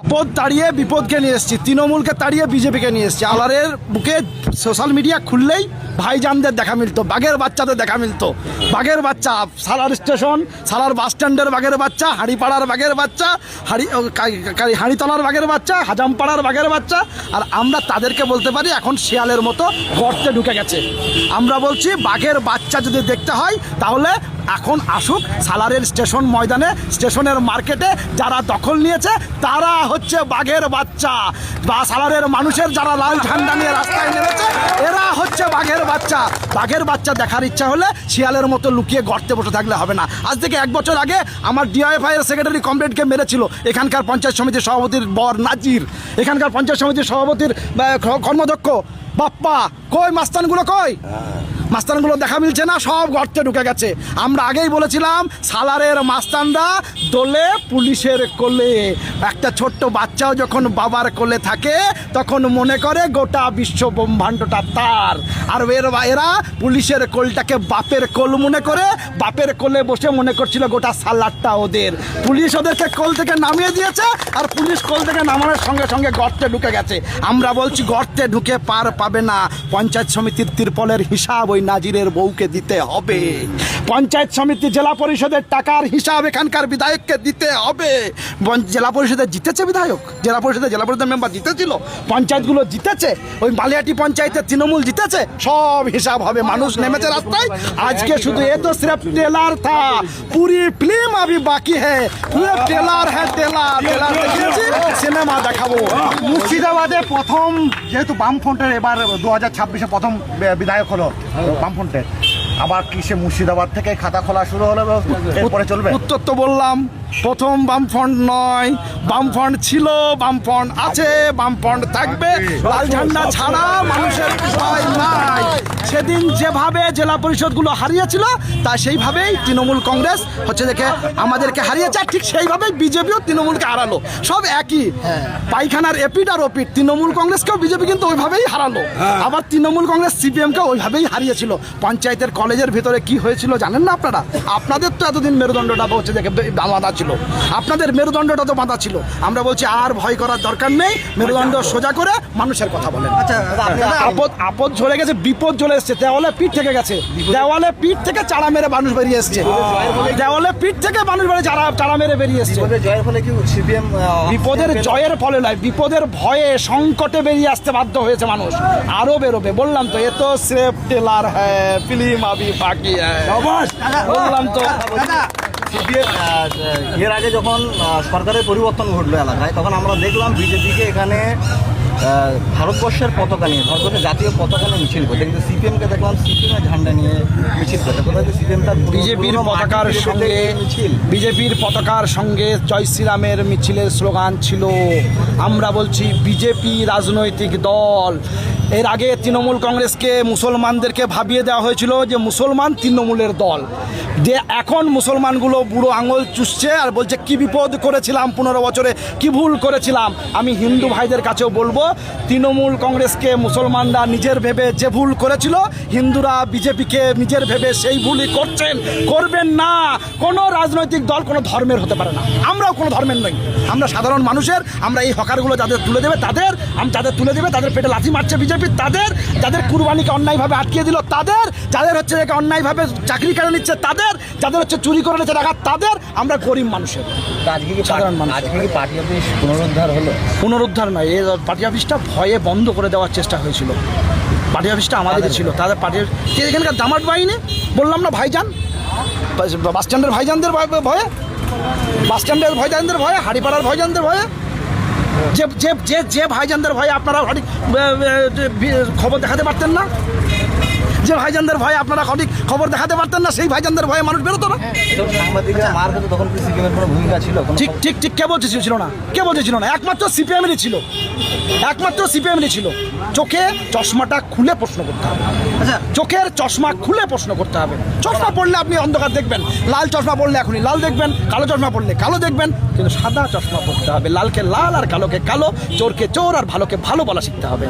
আপদ তাড়িয়ে বিপদকে নিয়ে এসেছি, তৃণমূলকে তাড়িয়ে বিজেপিকে নিয়ে এসেছি। আলারের বুকে সোশ্যাল মিডিয়া খুললেই ভাইজানদের দেখা মিলতো, বাঘের বাচ্চাদের দেখা মিলতো। বাঘের বাচ্চা সালার স্টেশন, সালার বাস স্ট্যান্ডের বাঘের বাচ্চা, হাঁড়িপাড়ার বাঘের বাচ্চা, হাঁড়িতলার বাঘের বাচ্চা, হাজামপাড়ার বাঘের বাচ্চা। আর আমরা তাদেরকে বলতে পারি এখন শিয়ালের মতো গর্তে ঢুকে গেছে। আমরা বলছি বাঘের বাচ্চা যদি দেখতে হয় তাহলে এখন আসুক সালারের স্টেশন ময়দানে, স্টেশনের মার্কেটে যারা দখল নিয়েছে তারা হচ্ছে বাঘের বাচ্চা। বা সালারের মানুষের যারা লাল ঝান্ডা নিয়ে রাস্তায় নেমেছে এরা হচ্ছে বাঘের বাচ্চা। বাঘের বাচ্চা দেখার ইচ্ছা হলে শিয়ালের মতো লুকিয়ে গর্তে বসে থাকলে হবে না। আজ থেকে 1 বছর আগে আমার ডিআইএফআই এর সেক্রেটারি কমরেডকে মেরেছিল এখানকার পঞ্চায়েত সমিতির সভাপতির বর নাজির, এখানকার পঞ্চায়েত সমিতির সভাপতির কর্মদক্ষ বাপ্পা। কই মাস্তানগুলো, কই মাস্তানগুলো দেখা মিলছে না, সব গর্তে ঢুকে গেছে। আমরা আগেই বলেছিলাম সালারের মাস্তানরা দোলে পুলিশের কোলে। একটা ছোট্ট বাচ্চাও যখন বাবার কোলে থাকে তখন মনে করে গোটা বিশ্ব ব্রহ্মাণ্ডটা তার। আর এরা পুলিশের কোলটাকে বাপের কোল মনে করে, বাপের কোলে বসে মনে করছিল গোটা সালারটা ওদের। পুলিশ ওদেরকে কোল থেকে নামিয়ে দিয়েছে আর পুলিশ কোল থেকে নামানোর সঙ্গে সঙ্গে গর্তে ঢুকে গেছে। আমরা বলছি গর্তে ঢুকে পার পাবে না। পঞ্চায়েত সমিতির তিরপলের হিসাব ওই নাজিরের বউকে দিতে হবে। পঞ্চায়েত সমিতি জেলা পরিষদের টাকার হিসাব এখানকার বিধায়ককে দিতে হবে। জেলা পরিষদে জিতেছে বিধায়ক, জেলা পরিষদের মেম্বার জিতেছিল, পঞ্চায়েতগুলো জিতেছে, ওই বালিয়াটি পঞ্চায়েতে তৃণমূল জিতেছে, সব হিসাব হবে। মানুষ নেমেছে রাস্তায়। আজকে শুধু এ তো সির্ফ ট্রেলার থা, পুরি ফিল্ম আবি বাকি হ্যায়, পুরো ট্রেলার হ্যাঁ, ট্রেলার দেখিয়েছি, সিনেমা দেখাবো। মুর্শিদাবাদে প্রথম যেহেতু বামফ্রন্টের এবার 2026-এ প্রথম বিধায়ক হলো বামফ্রন্টের, আবার কি সে মুর্শিদাবাদ থেকে খাতা খোলা শুরু হলো, এরপরে চলবে? উত্তর তো বললাম, প্রথম বামফ্রন্ট নয়, বামফ্রন্ট ছিল, বামফ্রন্ট আছে, বামফ্রন্ট থাকবে। লাল ঝান্ডা ছাড়া মানুষের ভয় নাই। সেদিন যেভাবে জেলা পরিষদগুলো হারিয়েছিল তা সেইভাবেই তৃণমূল কংগ্রেস হচ্ছে দেখে আমাদেরকে হারিয়েছে, আর ঠিক সেইভাবেই বিজেপিও তৃণমূলকে হারালো। সব একই পায়খানার এপিট আর ওপিট। তৃণমূল কংগ্রেসকেও বিজেপি কিন্তু ওইভাবেই হারালো, আবার তৃণমূল কংগ্রেস সিপিএমকে ওইভাবেই হারিয়েছিল। পঞ্চায়েতের কলেজের ভিতরে কি হয়েছিল জানেন না আপনারা? আপনাদের তো এতদিন মেরুদণ্ডটা হচ্ছে দেখে বাঁধা ছিল, আপনাদের মেরুদণ্ডটা তো বাঁধা ছিল। আমরা বলছি আর ভয় করার দরকার নেই, মেরুদণ্ড সোজা করে মানুষের কথা বলেন। আপদ ঝরে গেছে, বিপদ চলে এসছে, দেওয়ালে পিঠ থেকে গেছে, দেওয়ালে পিঠ থেকে চাড়া মেরে মানুষ বেরিয়ে এসছে, দেওয়ালে পিঠ থেকে মানুষ বেরিয়ে চাড়া মেরে বেরিয়ে এসছে। বিপদের জয়ের ফলে নয়, বিপদের ভয়ে সংকটে বেরিয়ে আসতে বাধ্য হয়েছে মানুষ। আরো বেরোবে, বললাম তো এ তো সির্ফ ট্রেলার হ্যায়, ফিল্ম আবি বাকি হ্যায়। বললাম তো। এর আগে যখন সরকারের পরিবর্তন ঘটলো এলাকায়, তখন আমরা দেখলাম বিজেপিকে এখানে ভারতবর্ষের পতাকা নিয়ে, ভারতবর্ষের জাতীয় পতাকা নিয়ে মিছিল করতে, কিন্তু সিপিএমকে দেখলাম সিপিএমের ঝান্ডা নিয়ে মিছিল করতে। কোথায় সিপিএমটা বিজেপির পতাকার সঙ্গে, বিজেপির পতাকার সঙ্গে জয় শ্রীরামের মিছিলের স্লোগান ছিল। আমরা বলছি বিজেপি রাজনৈতিক দল। এর আগে তৃণমূল কংগ্রেসকে মুসলমানদেরকে ভাবিয়ে দেওয়া হয়েছিল যে মুসলমান তৃণমূলের দল, যে এখন মুসলমানগুলো বুড়ো আঙুল চুষছে আর বলছে কি বিপদ করেছিলাম 15 বছরে, কি ভুল করেছিলাম। আমি হিন্দু ভাইদের কাছেও বলবো, তৃণমূল কংগ্রেসকে মুসলমানরা নিজের ভেবে যে ভুল করেছিল, হিন্দুরা বিজেপিকে নিজের ভেবে সেই ভুলই করছেন, করবেন না। কোনো রাজনৈতিক দল কোনো ধর্মের হতে পারে না, আমরাও কোনো ধর্মের নই, আমরা সাধারণ মানুষের। আমরা এই হকারগুলো যাদের তুলে দেবে তাদের, যাদের তুলে দেবে তাদের পেটে লাথি মারছে বিজেপি, তাদের, যাদের কুরবানিকে অন্যায়ভাবে আটকিয়ে দিল তাদের, যাদের হচ্ছে অন্যায়ভাবে চাকরি কেড়ে নিচ্ছে তাদের, যাদের হচ্ছে চুরি করে নিচ্ছে টাকা তাদের। আমরা গরিব মানুষের, সাধারণ মানুষ। আজকে কি পার্টি অফিস পুনরুদ্ধার হলো? পুনরুদ্ধার নয়, এই পার্টি অফিসটা ভয়ে বন্ধ করে দেওয়ার চেষ্টা হয়েছিল। পার্টি অফিসটা আমাদেরই ছিল, তাদের পার্টির এখানকার দামাট বাহিনী, বললাম না ভাইজান, বাস স্ট্যান্ডের ভাইজানদের ভয়ে, বাস স্ট্যান্ডের ভাইজানদের ভয়ে, হাড়িপাড়ার ভাইজানদের ভয়ে, যে যে যে যে ভাইজানদের ভয়ে আপনারা সঠিক খবর দেখাতে পারতেন না, যে ভাইজানদের ভয়ে আপনারা সঠিক খবর দেখাতে পারতেন না, সেই ভাইজানদের ভয়ে মানুষ বেরোতো না। ঠিক ঠিক ঠিক, কে বলছে ছিল না, কে বলছে ছিল না? একমাত্র সিপিএমেরই ছিল, একমাত্র সিপিএমেরই ছিল। চোখে চশমাটা খুলে প্রশ্ন করতে হবে, চোখের চশমা খুলে প্রশ্ন করতে হবে। চশমা পড়লে আপনি অন্ধকার দেখবেন, লাল চশমা পড়লে এখনই লাল দেখবেন, কালো চশমা পড়লে কালো দেখবেন, কিন্তু সাদা চশমা পড়তে হবে। লালকে লাল আর কালোকে কালো, চোরকে চোর আর ভালোকে ভালো বলা শিখতে হবে।